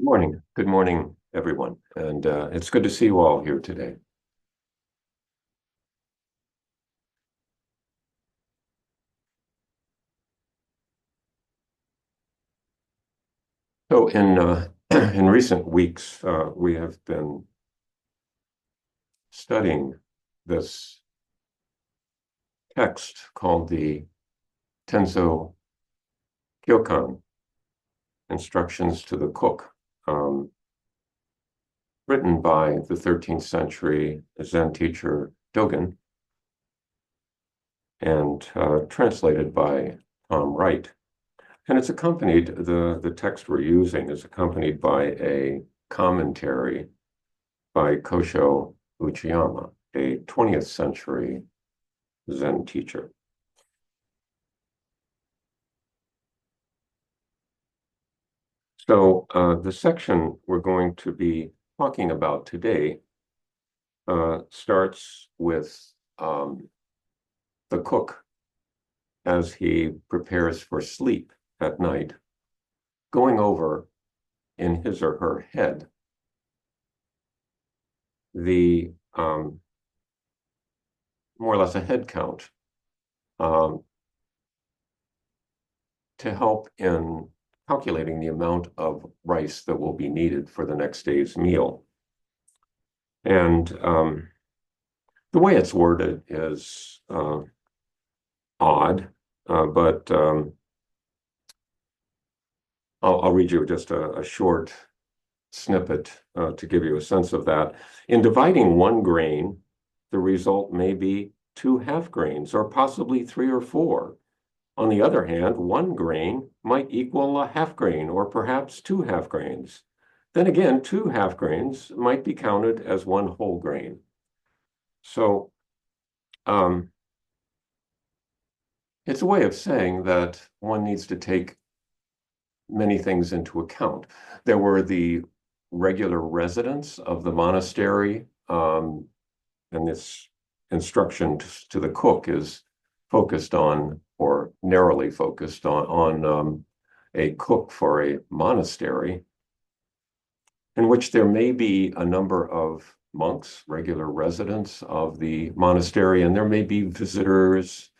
Good morning. Good morning, everyone. And it's good to see you all here today. So in recent weeks, we have been studying this text called the Tenzo Kyokan, Instructions to the Cook, written by the 13th century Zen teacher Dogen and translated by Tom Wright. And it's accompanied, the text we're using is accompanied by a commentary by Kosho Uchiyama, a 20th century Zen teacher. So the section we're going to be talking about today starts with the cook as he prepares for sleep at night, going over in his or her head the more or less a head count to help in calculating the amount of rice that will be needed for the next day's meal. And the way it's worded is odd, but I'll read you just a short snippet to give you a sense of that. In dividing one grain, the result may be 2 half grains, or possibly 3 or 4. On the other hand, 1 grain might equal a half grain, or perhaps 2 half grains. Then again, 2 half grains might be counted as 1 whole grain. So it's a way of saying that one needs to take many things into account. There were the regular residents of the monastery, and this instruction to the cook is focused on, or narrowly focused on a cook for a monastery, in which there may be a number of monks, regular residents of the monastery, and there may be visitors.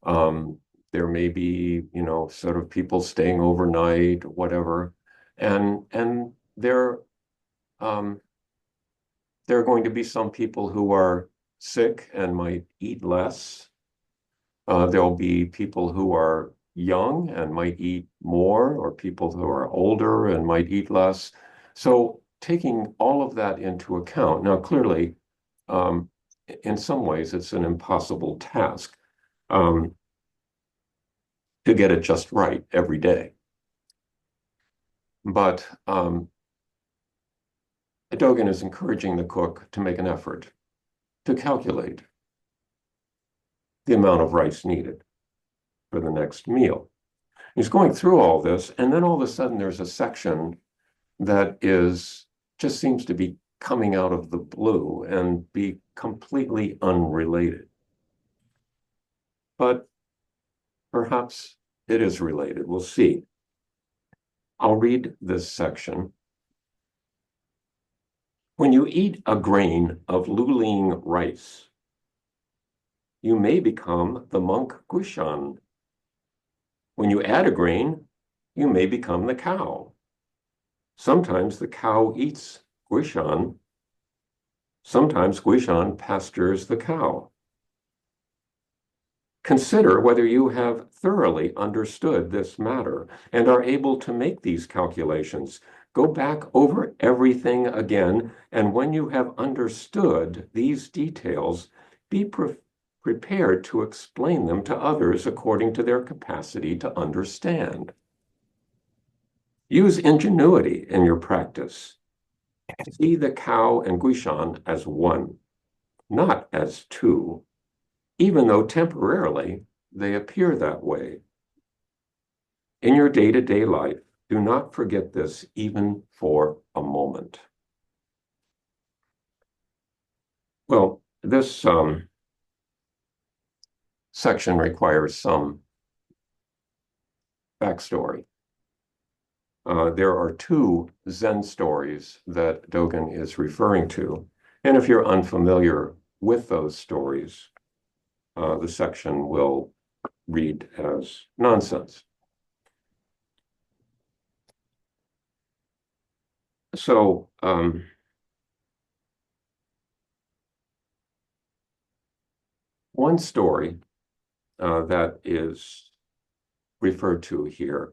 There may be, sort of people staying overnight, whatever, and there are going to be some people who are sick and might eat less. There'll be people who are young and might eat more, or people who are older and might eat less. So taking all of that into account, now clearly, in some ways, it's an impossible task to get it just right every day. But Dogen is encouraging the cook to make an effort to calculate the amount of rice needed for the next meal. He's going through all this, and then all of a sudden there's a section that just seems to be coming out of the blue and be completely unrelated. But perhaps it is related. We'll see. I'll read this section. When you eat a grain of luling rice, you may become the monk Guishan. When you add a grain, you may become the cow. Sometimes the cow eats Guishan. Sometimes Guishan pastures the cow. Consider whether you have thoroughly understood this matter and are able to make these calculations. Go back over everything again, and when you have understood these details, be prepared to explain them to others according to their capacity to understand. Use ingenuity in your practice. See the cow and Guishan as one, not as two, even though temporarily they appear that way. In your day-to-day life, do not forget this even for a moment. Well, this section requires some backstory. There are two Zen stories that Dogen is referring to. And if you're unfamiliar with those stories, the section will read as nonsense. So, one story that is referred to here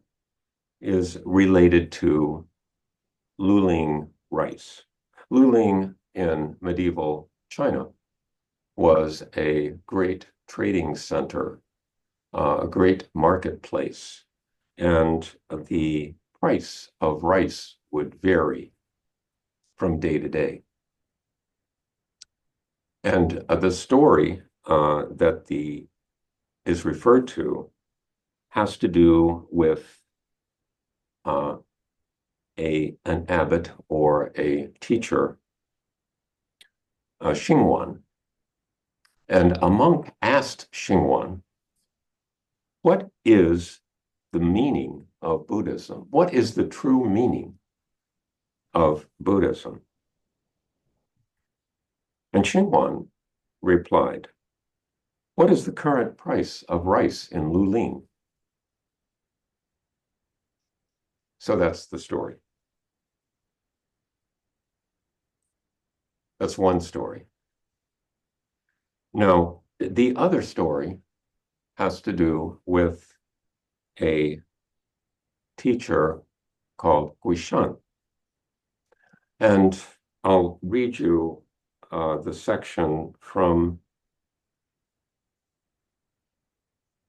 is related to Luling rice. Luling in medieval China was a great trading center, a great marketplace, and the price of rice would vary from day to day. And the story that is referred to has to do with an abbot or a teacher, Xingwan. And a monk asked Xingwan, what is the meaning of Buddhism? What is the true meaning of Buddhism? And Xingwan replied, what is the current price of rice in Luling? So that's the story. That's one story. Now, the other story has to do with a teacher called Guishan. And I'll read you the section from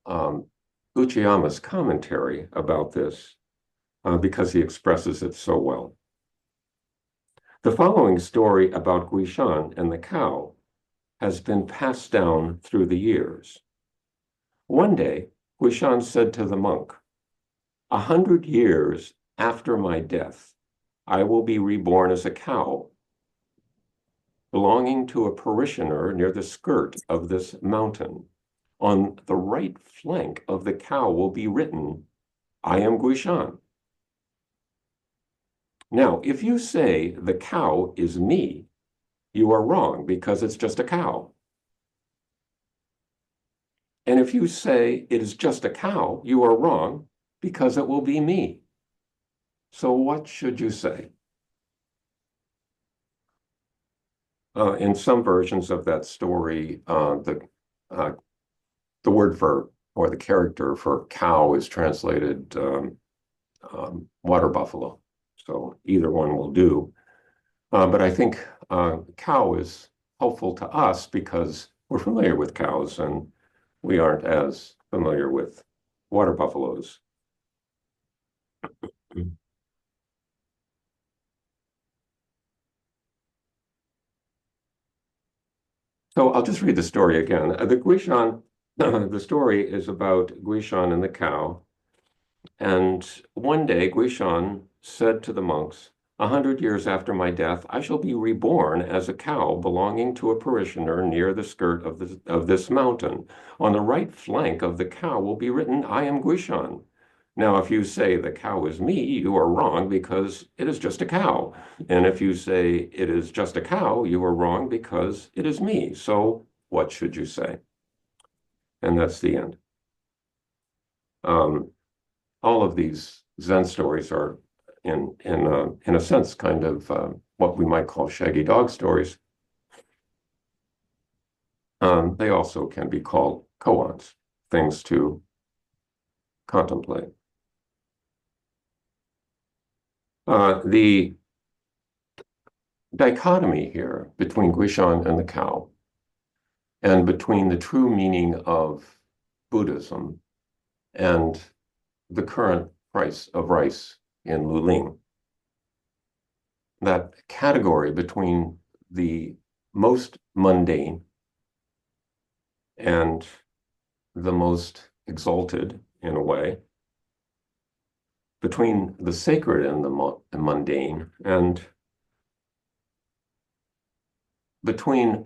Uchiyama's commentary about this because he expresses it so well. The following story about Guishan and the cow has been passed down through the years. One day, Guishan said to the monk, 100 years after my death, I will be reborn as a cow, belonging to a parishioner near the skirt of this mountain. On the right flank of the cow will be written, I am Guishan. Now, if you say the cow is me, you are wrong because it's just a cow. And if you say it is just a cow, you are wrong because it will be me. So what should you say? In some versions of that story, the word for, or the character for cow is translated water buffalo. So either one will do. But I think cow is helpful to us because we're familiar with cows and we aren't as familiar with water buffaloes. So I'll just read the story again. The story is about Guishan and the cow. And one day Guishan said to the monks, 100 years after my death, I shall be reborn as a cow belonging to a parishioner near the skirt of this mountain. On the right flank of the cow will be written, I am Guishan. Now, if you say the cow is me, you are wrong because it is just a cow. And if you say it is just a cow, you are wrong because it is me. So what should you say? And that's the end. All of these Zen stories are, in a sense, kind of what we might call shaggy dog stories. They also can be called koans, things to contemplate. The dichotomy here between Guishan and the cow and between the true meaning of Buddhism and the current price of rice in Luling. That category between the most mundane and the most exalted, in a way, between the sacred and the mundane, and between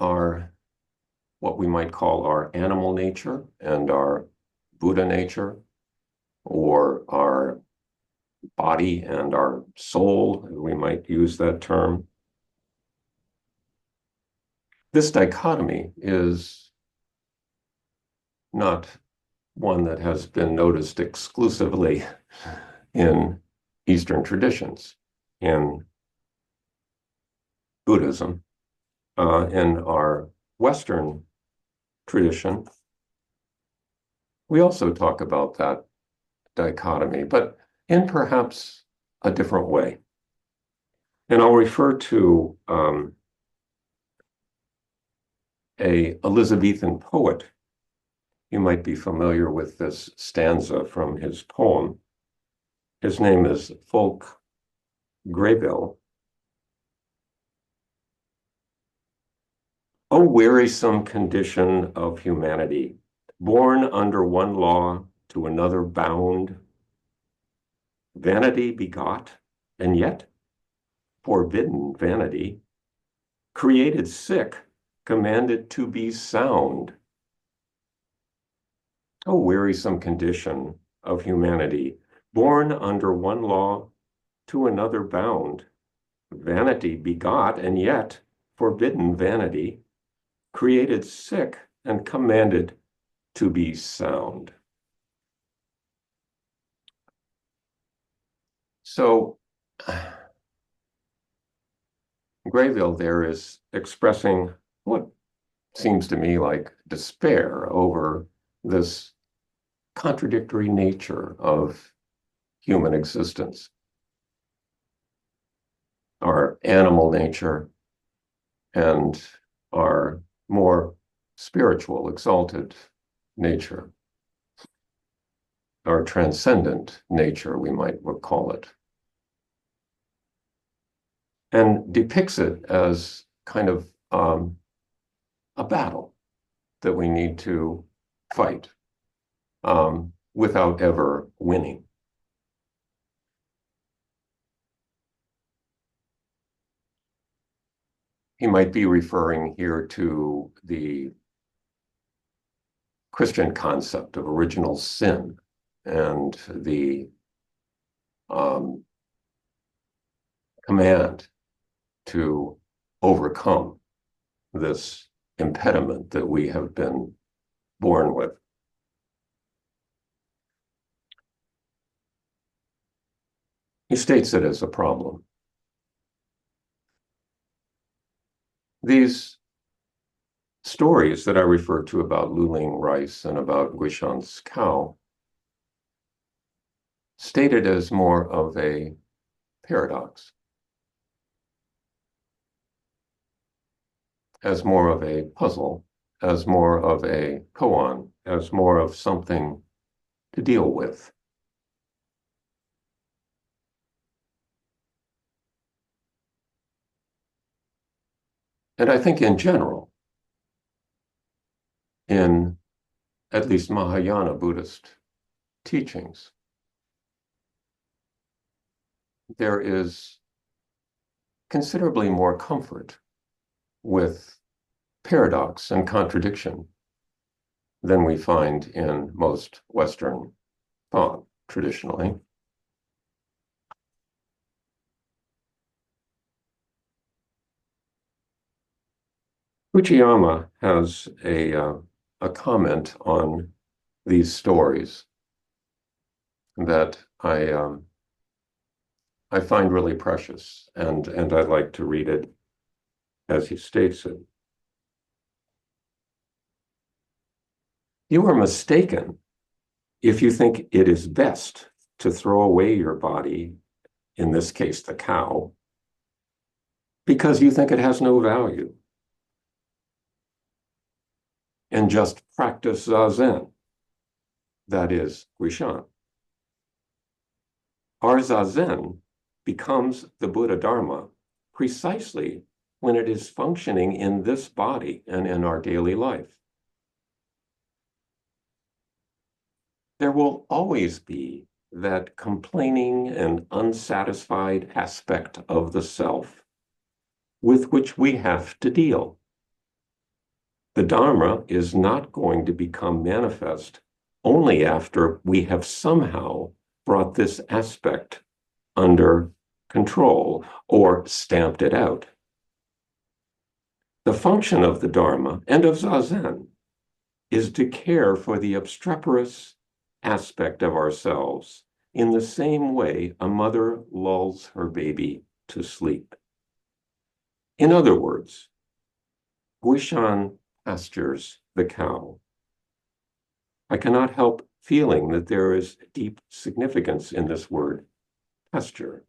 what we might call our animal nature and our Buddha nature, or our body and our soul, we might use that term. This dichotomy is not one that has been noticed exclusively in Eastern traditions, in Buddhism, in our Western tradition. We also talk about that dichotomy, but in perhaps a different way. And I'll refer to a Elizabethan poet. You might be familiar with this stanza from his poem. His name is Fulk Greville. O wearisome condition of humanity, born under one law to another bound, vanity begot, and yet forbidden vanity, created sick, commanded to be sound. O wearisome condition of humanity, born under one law to another bound, vanity begot, and yet forbidden vanity, created sick and commanded to be sound. So Greville there is expressing what seems to me like despair over this contradictory nature of human existence. Our animal nature and our more spiritual, exalted nature, our transcendent nature, we might call it, and depicts it as kind of a battle that we need to fight without ever winning. He might be referring here to the Christian concept of original sin and the command to overcome this impediment that we have been born with. He states it as a problem. These stories that I referred to about Luling rice and about Guishan's cow, stated as more of a paradox, as more of a puzzle, as more of a koan, as more of something to deal with. And I think in general, in at least Mahayana Buddhist teachings, there is considerably more comfort with paradox and contradiction than we find in most Western thought traditionally. Uchiyama has a comment on these stories that I find really precious, and I'd like to read it as he states it. You are mistaken if you think it is best to throw away your body, in this case the cow, because you think it has no value, and just practice Zazen, that is, Guishan. Our Zazen becomes the Buddha Dharma precisely when it is functioning in this body and in our daily life. There will always be that complaining and unsatisfied aspect of the self with which we have to deal. The Dharma is not going to become manifest only after we have somehow brought this aspect under control or stamped it out. The function of the Dharma and of Zazen is to care for the obstreperous aspect of ourselves in the same way a mother lulls her baby to sleep. In other words, Guishan pastures the cow. I cannot help feeling that there is deep significance in this word, pasture.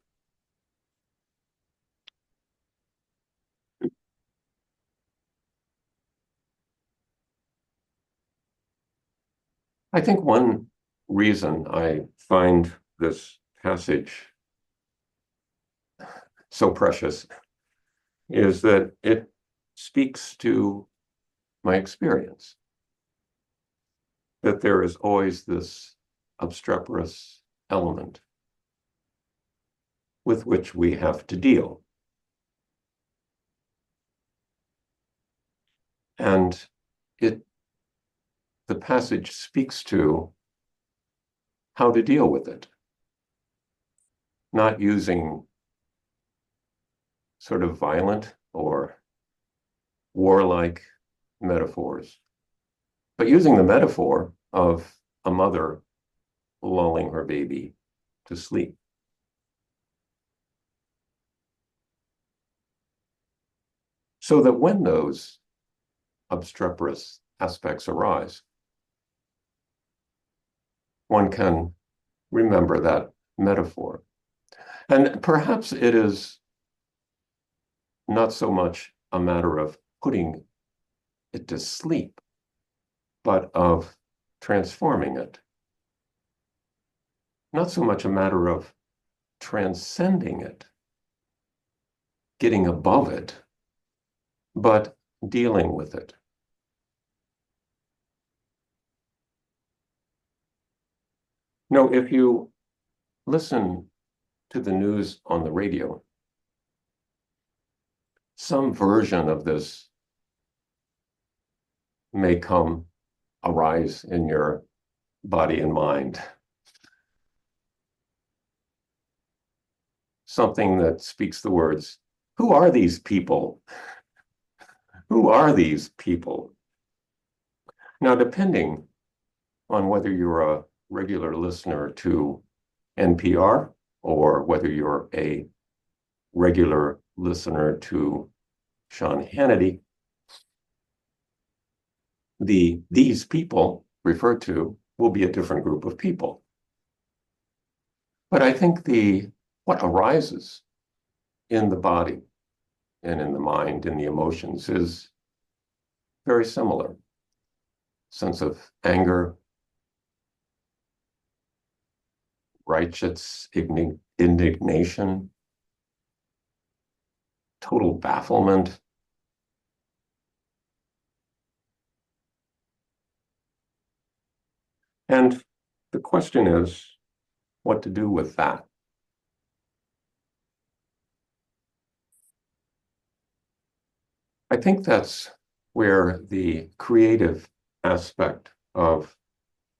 I think one reason I find this passage so precious is that it speaks to my experience, that there is always this obstreperous element with which we have to deal. And the passage speaks to how to deal with it, not using sort of violent or warlike metaphors, but using the metaphor of a mother lulling her baby to sleep. So that when those obstreperous aspects arise, one can remember that metaphor. And perhaps it is not so much a matter of putting it to sleep, but of transforming it. Not so much a matter of transcending it, getting above it, but dealing with it. No, if you listen to the news on the radio, some version of this may arise in your body and mind. Something that speaks the words, who are these people? Who are these people? Now, depending on whether you're a regular listener to NPR or whether you're a regular listener to Sean Hannity, these people referred to will be a different group of people. But I think what arises in the body and in the mind, in the emotions, is very similar. Sense of anger, righteous indignation, total bafflement. And the question is what to do with that. I think that's where the creative aspect of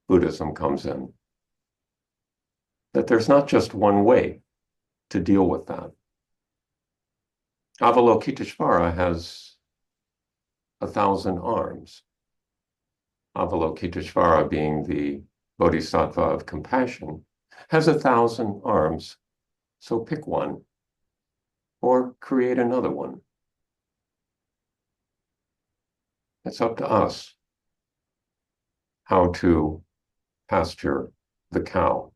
Buddhism comes in. That there's not just one way to deal with that. Avalokiteshvara has 1,000 arms. Avalokiteshvara, being the bodhisattva of compassion, has 1,000 arms. So pick one or create another one. It's up to us how to pasture the cow.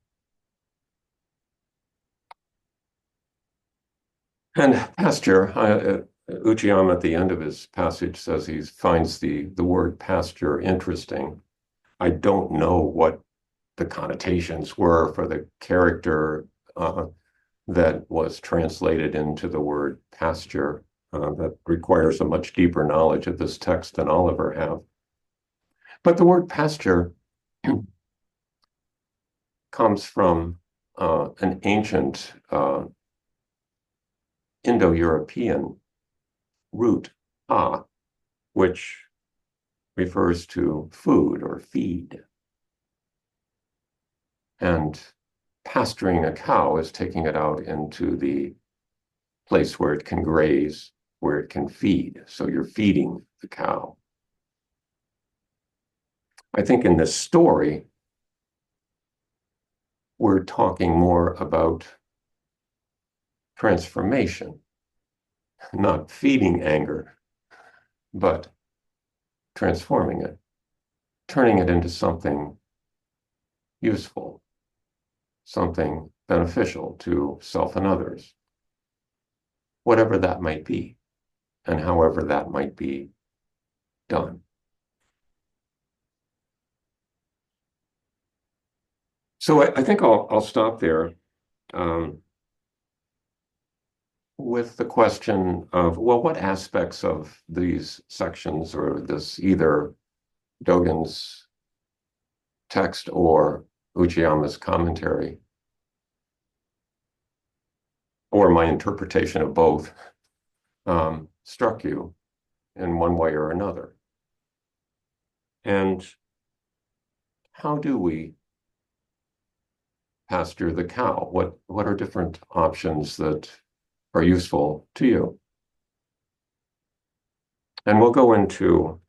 And pasture, Uchiyama at the end of his passage says he finds the word pasture interesting. I don't know what the connotations were for the character that was translated into the word pasture. That requires a much deeper knowledge of this text than I'll ever have. But the word pasture comes from an ancient Indo-European root, which refers to food or feed. And pasturing a cow is taking it out into the place where it can graze, where it can feed. So you're feeding the cow. I think in this story, we're talking more about transformation, not feeding anger, but transforming it, turning it into something useful, something beneficial to self and others, whatever that might be, and however that might be done. So I think I'll stop there with the question of, well, what aspects of these sections or this either Dogen's text or Uchiyama's commentary or my interpretation of both struck you in one way or another? And how do we pasture the cow? What are different options that are useful to you? And we'll go into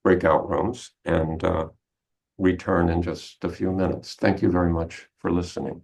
breakout rooms and return in just a few minutes. Thank you very much for listening.